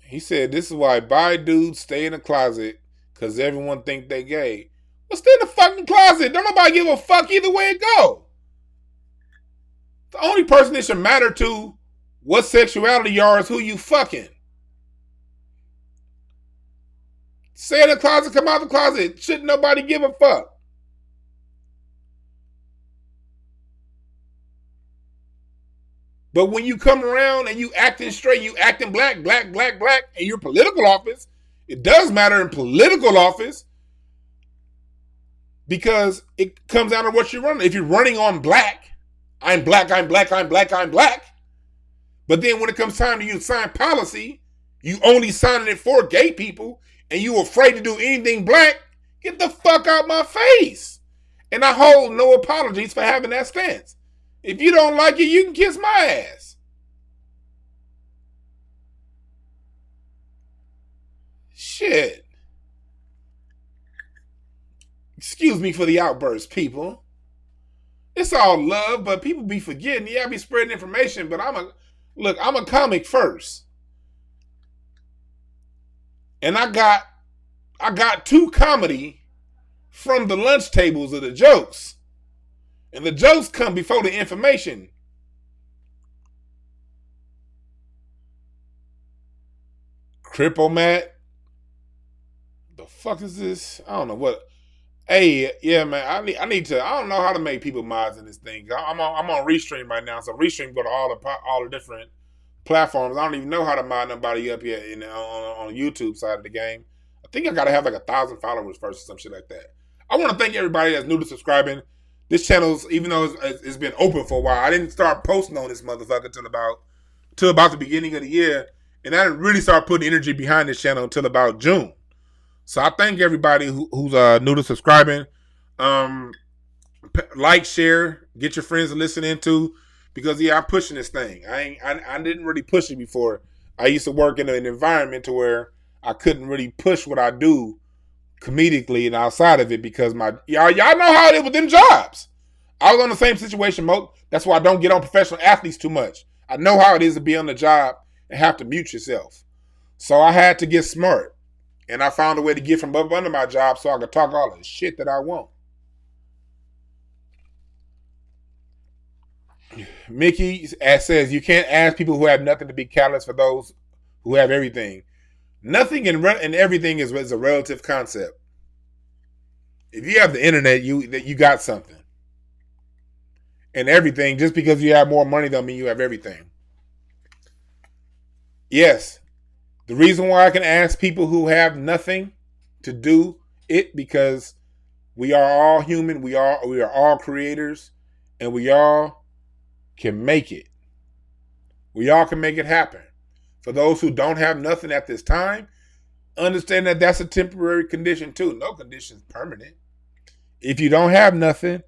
He said this is why bi dudes stay in the closet because everyone think they gay. Well, stay in the fucking closet. Don't nobody give a fuck either way it go. The only person that should matter to what sexuality you are is who you fucking. Stay in the closet, come out the closet. Shouldn't nobody give a fuck. But when you come around and you acting straight, you acting black, and you're political office, it does matter in political office because it comes out of what you're running. If you're running on black, I'm black. But then when it comes time to you to sign policy, you only signing it for gay people and you afraid to do anything black, get the fuck out my face. And I hold no apologies for having that stance. If you don't like it, you can kiss my ass. Shit. Excuse me for the outburst, people. It's all love, but people be forgetting. Yeah, I be spreading information, but I'm a comic first. And I got two comedy from the lunch tables of the jokes. And the jokes come before the information. Cripple Matt. The fuck is this? I don't know what. Hey, yeah, man. I need to. I don't know how to make people mods in this thing. I'm on Restream right now, so Restream go to all the different platforms. I don't even know how to mod nobody up here on the YouTube side of the game. I think I gotta have like 1,000 followers first or some shit like that. I want to thank everybody that's new to subscribing. This channel's, even though it's been open for a while, I didn't start posting on this motherfucker till about the beginning of the year, and I didn't really start putting energy behind this channel until about June. So I thank everybody who's new to subscribing. Like, share, get your friends to listen into, because yeah, I'm pushing this thing. I didn't really push it before. I used to work in an environment to where I couldn't really push what I do comedically and outside of it because y'all know how it is with them jobs. I was on the same situation, that's why I don't get on professional athletes too much. I know how it is to be on the job and have to mute yourself. So I had to get smart. And I found a way to get from up under my job so I could talk all the shit that I want. Mickey says, you can't ask people who have nothing to be catalysts for those who have everything. Nothing and everything is a relative concept. If you have the internet, you got something. And everything, just because you have more money doesn't mean you have everything. Yes. The reason why I can ask people who have nothing to do it, because we are all human, we are all creators, and we all can make it. We all can make it happen. For those who don't have nothing at this time, understand that that's a temporary condition too. No condition is permanent. If you don't have nothing,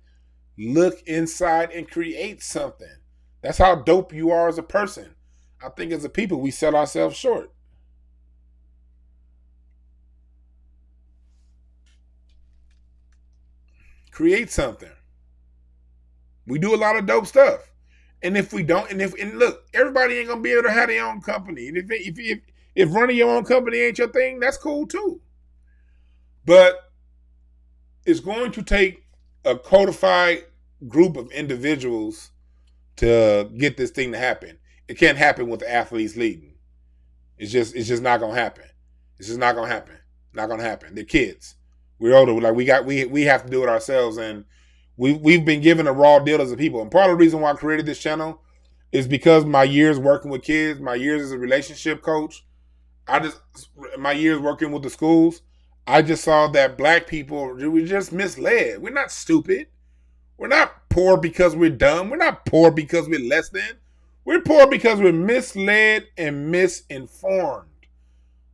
look inside and create something. That's how dope you are as a person. I think as a people, we sell ourselves short. Create something. We do a lot of dope stuff. And if we don't, and look, everybody ain't gonna be able to have their own company. And if running your own company ain't your thing, that's cool too. But it's going to take a codified group of individuals to get this thing to happen. It can't happen with the athletes leading. It's just not gonna happen. It's just not gonna happen. Not gonna happen. They're kids. We're older. Like we have to do it ourselves, and we've been given a raw deal as a people. And part of the reason why I created this channel, is because my years working with kids, my years as a relationship coach, my years working with the schools, I just saw that black people, we just misled. We're not stupid. We're not poor because we're dumb. We're not poor because we're less than. We're poor because we're misled and misinformed.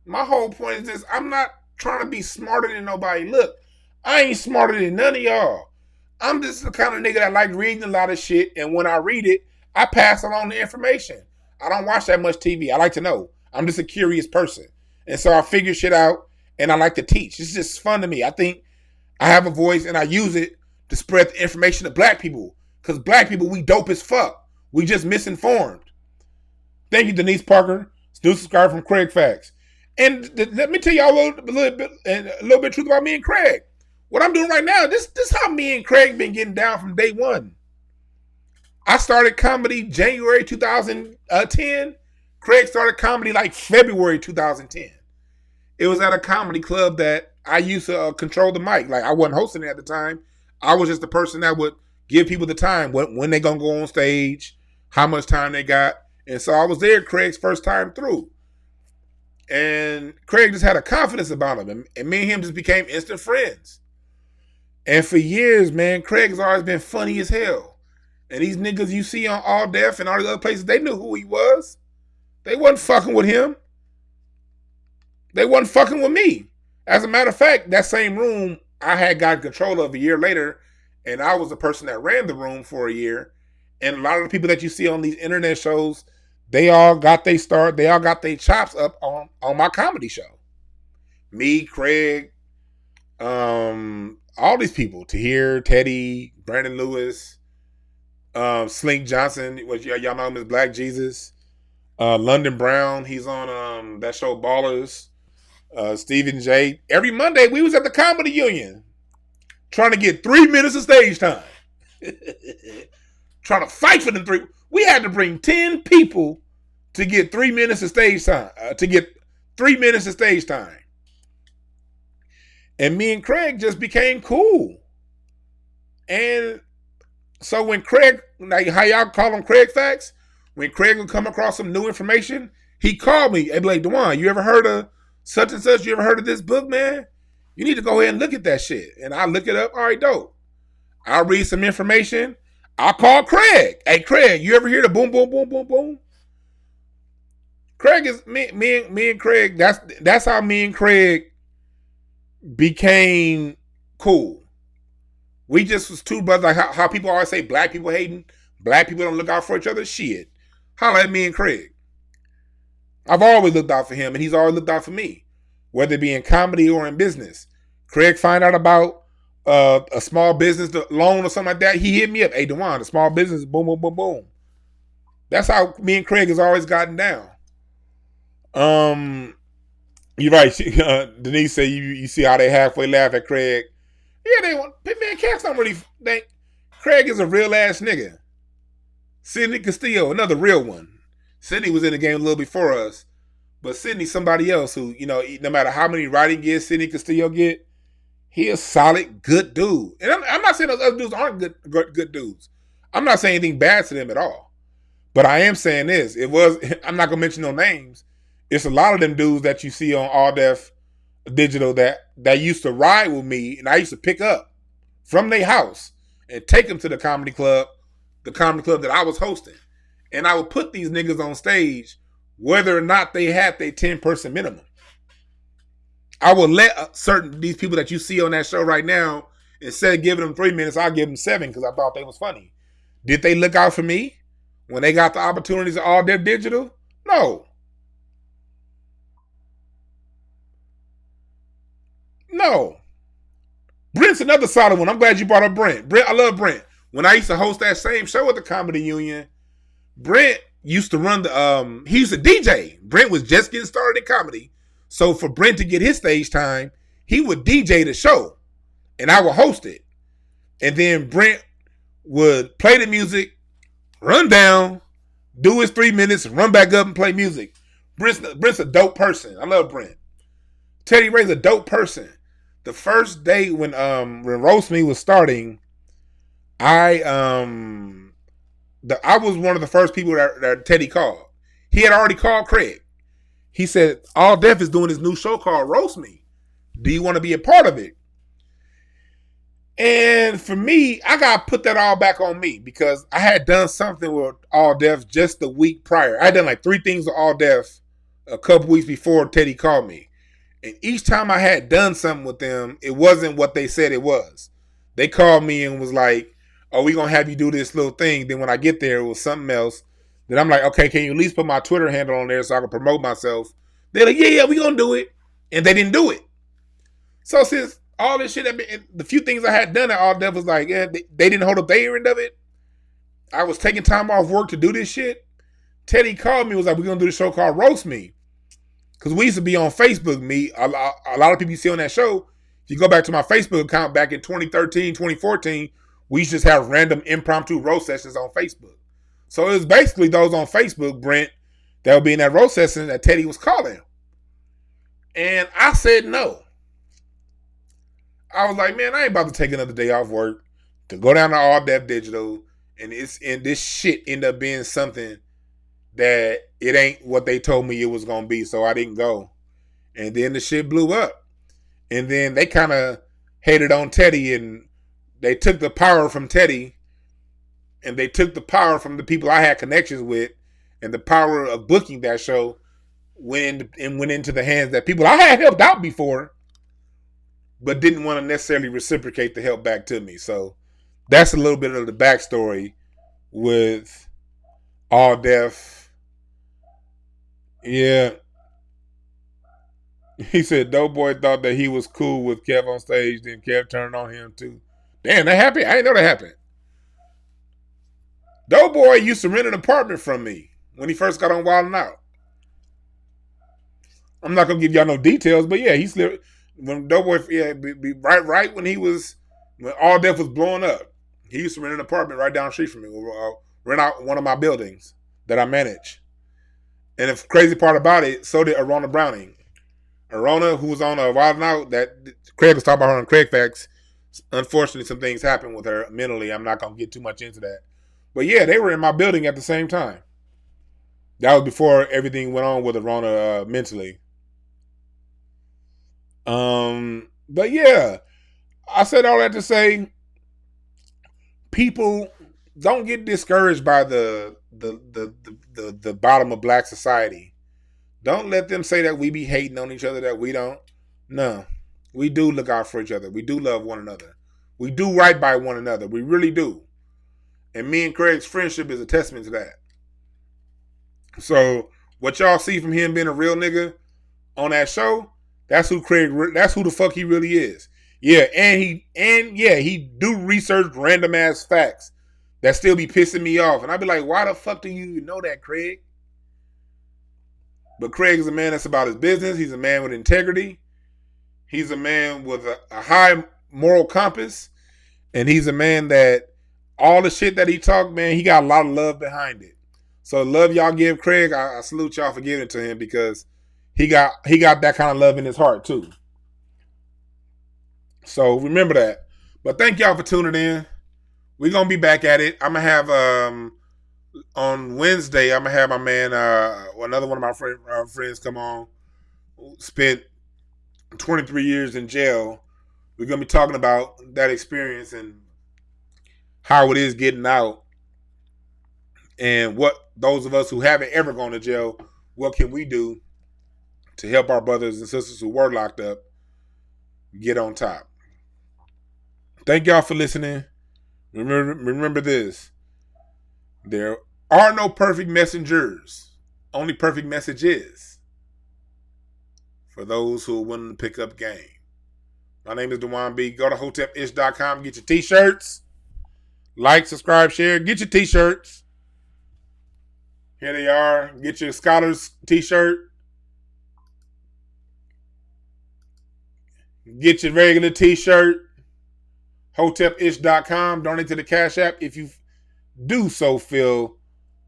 My whole point is this: I'm not trying to be smarter than nobody. Look, I ain't smarter than none of y'all. I'm just the kind of nigga that like reading a lot of shit, and when I read it, I pass along the information. I don't watch that much TV. I like to know. I'm just a curious person. And so I figure shit out, and I like to teach. It's just fun to me. I think I have a voice, and I use it to spread the information to black people. Because black people, we dope as fuck. We just misinformed. Thank you, Denise Parker. New subscriber from Craig Facts. And let me tell y'all a little bit of truth about me and Craig. What I'm doing right now, this how me and Craig been getting down from day one. I started comedy January 2010. Craig started comedy like February 2010. It was at a comedy club that I used to control the mic. Like, I wasn't hosting it at the time. I was just the person that would give people the time, when they gonna go on stage, how much time they got. And so I was there Craig's first time through. And Craig just had a confidence about him. And me and him just became instant friends. And for years, man, Craig has always been funny as hell. And these niggas you see on All Def and all these other places, they knew who he was. They wasn't fucking with him. They wasn't fucking with me. As a matter of fact, that same room I had gotten control of a year later, and I was the person that ran the room for a year. And a lot of the people that you see on these internet shows, they all got their start, they all got their chops up on my comedy show. Me, Craig, all these people, Tahir, Teddy, Brandon Lewis, Slink Johnson, which y'all know him as Black Jesus, London Brown, he's on that show Ballers, Stephen J. Every Monday we was at the Comedy Union trying to get 3 minutes of stage time. Trying to fight for them three. We had to bring 10 people to get 3 minutes of stage time. And me and Craig just became cool. And so when Craig, like how y'all call him Craig Facts, when Craig would come across some new information, he called me and be like, Dewan, you ever heard of such and such? You ever heard of this book, man? You need to go ahead and look at that shit. And I look it up. All right, dope. I'll read some information. I'll call Craig. Hey, Craig, you ever hear the boom, boom, boom, boom, boom? Craig is me and Craig. That's how me and Craig became cool. We just was two brothers. Like how people always say black people hating, black people don't look out for each other. Shit. Holla at me and Craig. I've always looked out for him, and he's always looked out for me, whether it be in comedy or in business. Craig find out about a small business loan or something like that. He hit me up. Hey, Dewan, the small business, boom, boom, boom, boom. That's how me and Craig has always gotten down. You're right. Denise said you see how they halfway laugh at Craig. Yeah, they want. Man, cats don't really think Craig is a real ass nigga. Sidney Castillo, another real one. Sidney was in the game a little before us, but Sidney's somebody else who, no matter how many writing gigs Sidney Castillo get, he a solid, good dude. And I'm not saying those other dudes aren't good dudes. I'm not saying anything bad to them at all. But I am saying this. I'm not going to mention no names. It's a lot of them dudes that you see on All Def Digital that used to ride with me, and I used to pick up from their house and take them to the comedy club that I was hosting. And I would put these niggas on stage whether or not they had their 10-person minimum. I will let these people that you see on that show right now, instead of giving them 3 minutes, I'll give them 7 because I thought they was funny. Did they look out for me when they got the opportunities at All Def Digital? No. No. Brent's another solid one. I'm glad you brought up Brent. I love Brent. When I used to host that same show at the Comedy Union, Brent used to run he used to DJ. Brent was just getting started in comedy. So for Brent to get his stage time, he would DJ the show and I would host it. And then Brent would play the music, run down, do his 3 minutes, run back up and play music. Brent's a dope person. I love Brent. Teddy Ray's a dope person. The first day when Roast Me was starting, the I was one of the first people that Teddy called. He had already called Craig. He said, All Def is doing this new show called Roast Me. Do you want to be a part of it? And for me, I got to put that all back on me because I had done something with All Def just the week prior. I had done like 3 things with All Def a couple weeks before Teddy called me. And each time I had done something with them, it wasn't what they said it was. They called me and was like, oh, we going to have you do this little thing. Then when I get there, it was something else. Then I'm like, okay, can you at least put my Twitter handle on there so I can promote myself? They're like, yeah, we going to do it. And they didn't do it. So since all this shit, the few things I had done at All Def was like, yeah, they didn't hold up their end of it. I was taking time off work to do this shit. Teddy called me, was like, we're going to do this show called Roast Me. Because we used to be on Facebook, me. A lot of people you see on that show, if you go back to my Facebook account back in 2013, 2014, we used to just have random impromptu roast sessions on Facebook. So it was basically those on Facebook, Brent, that would be in that roast session that Teddy was calling. And I said no. I was like, man, I ain't about to take another day off work to go down to All Def Digital and this shit end up being something that it ain't what they told me it was going to be, so I didn't go. And then the shit blew up. And then they kind of hated on Teddy, and they took the power from Teddy, and they took the power from the people I had connections with, and the power of booking that show went into the hands that people I had helped out before, but didn't want to necessarily reciprocate the help back to me. So that's a little bit of the backstory with All Def. Yeah. He said Doughboy thought that he was cool with Kev on stage, then Kev turned on him too. Damn, that happened? I didn't know that happened. Doughboy used to rent an apartment from me when he first got on Wild 'N Out. I'm not gonna give y'all no details, but yeah, he slipped when Doughboy, yeah, right when All Def was blowing up. He used to rent an apartment right down the street from me, rent out one of my buildings that I manage. And the crazy part about it, so did Arona Browning. Arona, who was on a Wild 'N Out, that Craig was talking about her on Craig Facts. Unfortunately, some things happened with her mentally. I'm not going to get too much into that. But yeah, they were in my building at the same time. That was before everything went on with Arona mentally. But yeah, I said all that to say, people don't get discouraged by the bottom of black society. Don't let them say that we be hating on each other, that we don't. No. We do look out for each other. We do love one another. We do right by one another. We really do. And me and Craig's friendship is a testament to that. So what y'all see from him being a real nigga on that show, that's who the fuck he really is. Yeah, and he do research random ass facts that still be pissing me off. And I'd be like, why the fuck do you know that, Craig? But Craig is a man that's about his business. He's a man with integrity. He's a man with a high moral compass. And he's a man that all the shit that he talked, man, he got a lot of love behind it. So love y'all give Craig. I salute y'all for giving it to him because he got that kind of love in his heart too. So remember that. But thank y'all for tuning in. We're going to be back at it. I'm going to have, on Wednesday, I'm going to have my man, another one of my friends come on, who spent 23 years in jail. We're going to be talking about that experience and how it is getting out. And what those of us who haven't ever gone to jail, what can we do to help our brothers and sisters who were locked up get on top? Thank y'all for listening. Remember this. There are no perfect messengers. Only perfect messages for those who are willing to pick up game. My name is Dewan B. Go to hotepish.com. Get your t-shirts. Like, subscribe, share. Get your t-shirts. Here they are. Get your Scholars t-shirt. Get your regular t-shirt. hotepish.com. Donate to the Cash App if you do so feel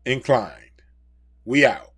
inclined. We out.